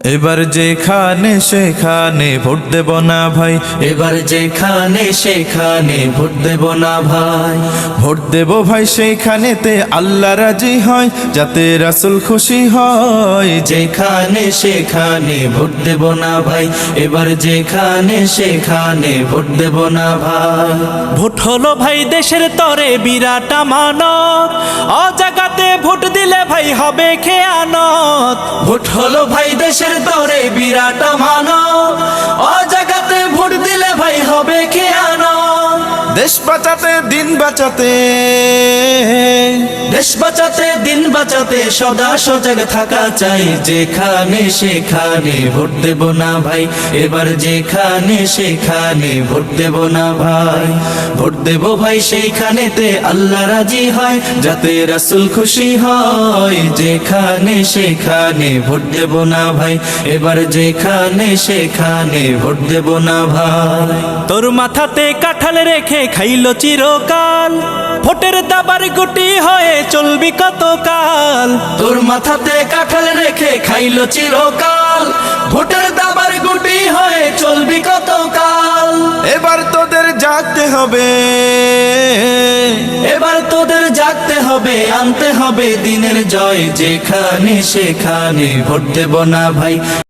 এবার যেখানে সেখানে ভোট দেব না ভাই, এবার যেখানে সেখানে ভোট দেব না ভাই। ভোট দেব ভাই সেইখানেতে আল্লাহ রাজি হয়, যাতে রাসূল খুশি হয়। যেখানে সেখানে ভোট দেব না ভাই, এবার যেখানে সেখানে ভোট দেব না ভাই। ভোট হলো ভাই দেশের তরে বিরাট আমানত, অজাগাতে ভোট দিলে ভাই হবে খেয়ানত। ভোট হলো ভাই দেশের তরে বিরাট আমানত, অজাগাতে ভোট দিলে ভাই হবে খেয়ানত। দেশ বাঁচাতে দিন বাঁচাতে, দেশ বাঁচাতে দিন বাঁচাতে সদা সজাগ থাকা চাই। যেখানে সেখানে ভোট দেব না ভাই, এবার যেখানে সেখানে ভোট দেব না ভাই। ভোট দেব ভাই সেইখানেতে আল্লাহ রাজি হয়, যাতে রাসূল খুশি হয়। যেখানে সেখানে ভোট দেব না ভাই, এবার যেখানে সেখানে ভোট দেব না ভাই। তোর মাথাতে কাঁঠাল রেখে খাইলো চিরকাল, ভোটের দাবার গুটি হয়ে চলবি কতকাল। তোর মাথাতে কাঁঠাল রেখে খাইলো চিরকাল, ভোটের দাবার গুটি হয়ে চলবি কতকাল। এবার তোদের জাগতে হবে, এবার তোদের জাগতে হবে, আনতে হবে দিনের জয়। যেখানে সেখানে ভোট দেব না ভাই।